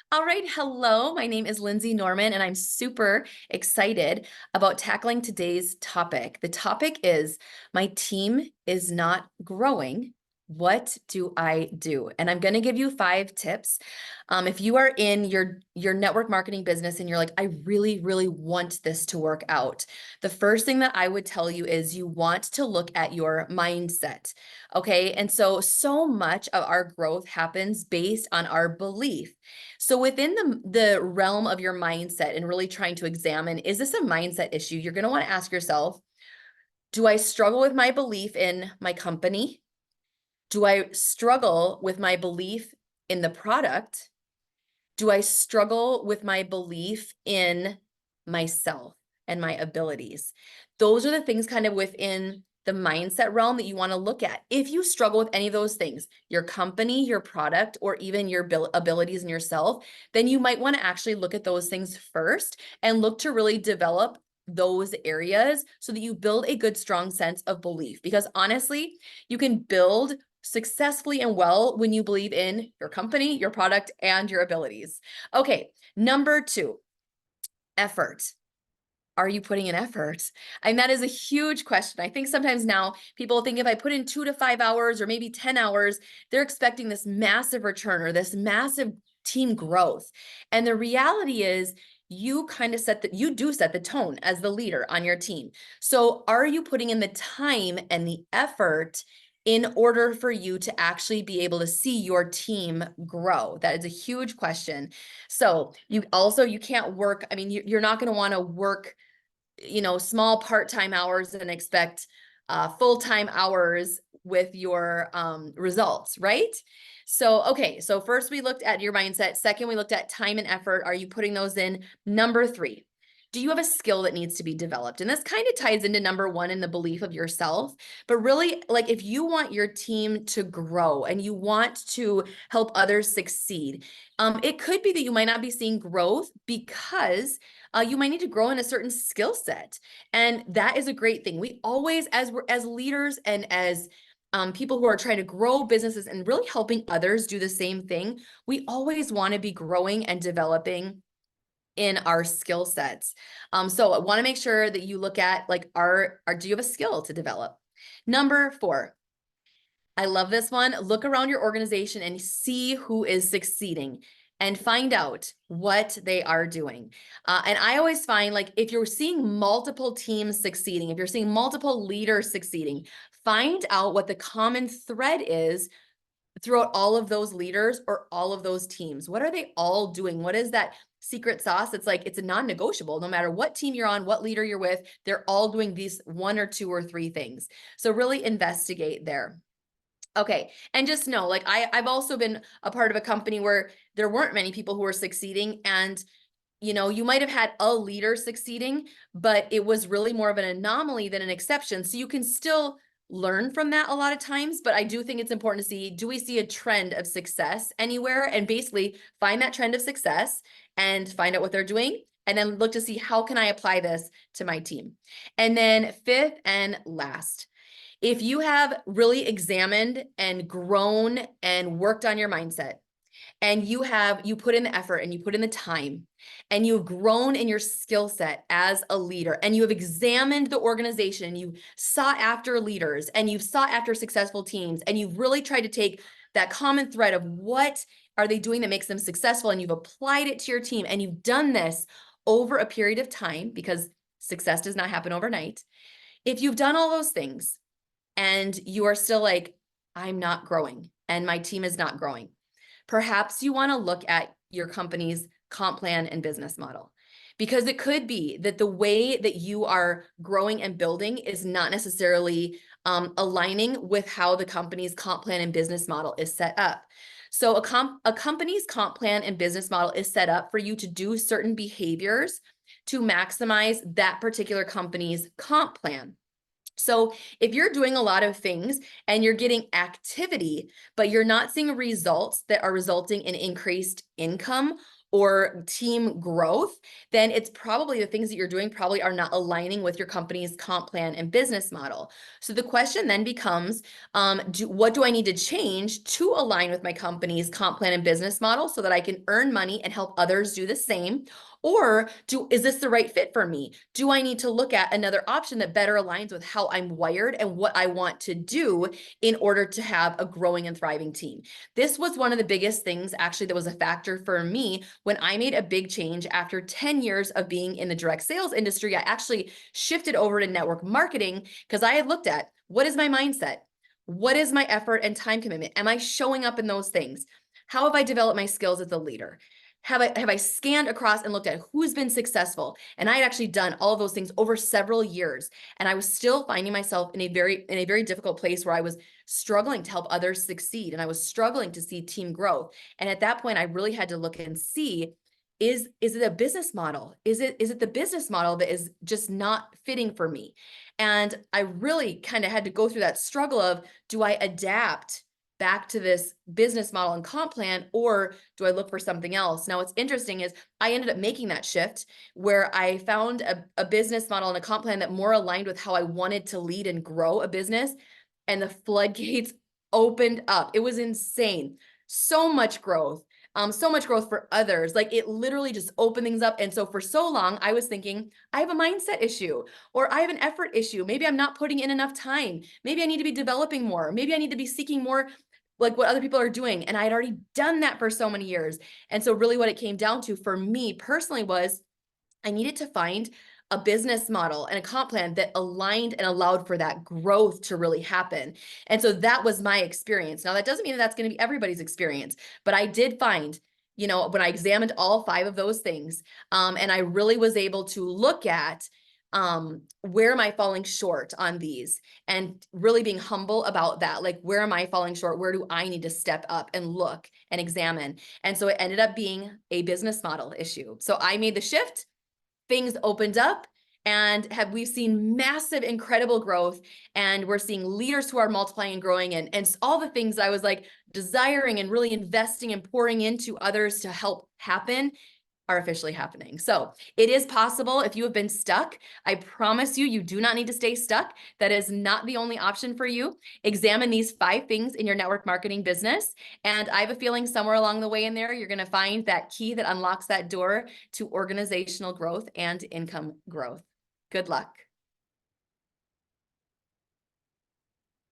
All right, hello. My name is Lindsay Norman, and I'm super excited about tackling today's topic. The topic is my team is not growing. What do I do? And I'm going to give you 5 tips. If you are in your network marketing business and you're like, I really, really want this to work out, the first thing that I would tell you is you want to look at your mindset. Okay. And so much of our growth happens based on our belief. So within the realm of your mindset and really trying to examine, is this a mindset issue? You're going to want to ask yourself, do I struggle with my belief in my company? Do I struggle with my belief in the product? Do I struggle with my belief in myself and my abilities? Those are the things kind of within the mindset realm that you want to look at. If you struggle with any of those things, your company, your product, or even your abilities in yourself, then you might want to actually look at those things first and look to really develop those areas so that you build a good, strong sense of belief. Because honestly, you can build successfully and well when you believe in your company, your product, and your abilities. Okay, number 2, effort. Are you putting in effort? And that is a huge question. I think sometimes now people think if I put in 2 to 5 hours or maybe 10 hours, they're expecting this massive return or this massive team growth. And the reality is you kind of you do set the tone as the leader on your team. So are you putting in the time and the effort in order for you to actually be able to see your team grow? That is a huge question. So you can't work. I mean, you're not going to want to work small part-time hours and expect full-time hours with your results, right? So, okay, so first we looked at your mindset. Second, we looked at time and effort. Are you putting those in? Number 3, do you have a skill that needs to be developed? And this kind of ties into number 1 in the belief of yourself. But really, like if you want your team to grow and you want to help others succeed, it could be that you might not be seeing growth because you might need to grow in a certain skill set. And that is a great thing. We always, as leaders and as people who are trying to grow businesses and really helping others do the same thing, we always want to be growing and developing in our skill sets. So I want to make sure that you look at like, do you have a skill to develop? Number 4, I love this one. Look around your organization and see who is succeeding and find out what they are doing. And I always find like if you're seeing multiple teams succeeding, if you're seeing multiple leaders succeeding, find out what the common thread is throughout all of those leaders or all of those teams. What are they all doing? What is that secret sauce? It's like, it's a non-negotiable. No matter what team you're on, what leader you're with, they're all doing these 1 or 2 or 3 things. So really investigate there. Okay. And just know, like I've also been a part of a company where there weren't many people who were succeeding. And, you might have had a leader succeeding, but it was really more of an anomaly than an exception. So you can still learn from that a lot of times, but I do think it's important to see, do we see a trend of success anywhere? And basically find that trend of success and find out what they're doing. And then look to see, how can I apply this to my team? And then 5th and last, if you have really examined and grown and worked on your mindset, and you put in the effort and you put in the time and you've grown in your skill set as a leader and you have examined the organization, you sought after leaders and you've sought after successful teams and you've really tried to take that common thread of what are they doing that makes them successful, and you've applied it to your team and you've done this over a period of time, because success does not happen overnight. If you've done all those things and you are still like, I'm not growing and my team is not growing, perhaps you want to look at your company's comp plan and business model, because it could be that the way that you are growing and building is not necessarily aligning with how the company's comp plan and business model is set up. So a company's comp plan and business model is set up for you to do certain behaviors to maximize that particular company's comp plan. So if you're doing a lot of things and you're getting activity, but you're not seeing results that are resulting in increased income or team growth, then it's probably the things that you're doing probably are not aligning with your company's comp plan and business model. So the question then becomes, what do I need to change to align with my company's comp plan and business model so that I can earn money and help others do the same? Or is this the right fit for me? Do I need to look at another option that better aligns with how I'm wired and what I want to do in order to have a growing and thriving team? This was one of the biggest things actually that was a factor for me when I made a big change after 10 years of being in the direct sales industry. I actually shifted over to network marketing because I had looked at, what is my mindset? What is my effort and time commitment? Am I showing up in those things? How have I developed my skills as a leader? Have I scanned across and looked at who's been successful? And I had actually done all of those things over several years. And I was still finding myself in a very difficult place where I was struggling to help others succeed. And I was struggling to see team growth. And at that point, I really had to look and see, is it a business model? Is it the business model that is just not fitting for me? And I really kind of had to go through that struggle of, do I adapt back to this business model and comp plan, or do I look for something else? Now, what's interesting is I ended up making that shift where I found a business model and a comp plan that more aligned with how I wanted to lead and grow a business. And the floodgates opened up. It was insane. So much growth. So much growth for others. Like, it literally just opened things up. And so for so long, I was thinking, I have a mindset issue, or I have an effort issue. Maybe I'm not putting in enough time. Maybe I need to be developing more. Maybe I need to be seeking more like what other people are doing. And I had already done that for so many years. And so really what it came down to for me personally was I needed to find a business model and a comp plan that aligned and allowed for that growth to really happen. And so that was my experience. Now, that doesn't mean that that's going to be everybody's experience, but I did find, when I examined all 5 of those things, and I really was able to look at where am I falling short on these, and really being humble about that. Like, where am I falling short? Where do I need to step up and look and examine? And so it ended up being a business model issue. So I made the shift, things opened up, and we've seen massive, incredible growth. And we're seeing leaders who are multiplying and growing, and all the things I was like desiring and really investing and pouring into others to help happen are officially happening. So it is possible. If you have been stuck, I promise you, you do not need to stay stuck. That is not the only option for you. Examine these 5 things in your network marketing business. And I have a feeling somewhere along the way in there, you're going to find that key that unlocks that door to organizational growth and income growth. Good luck.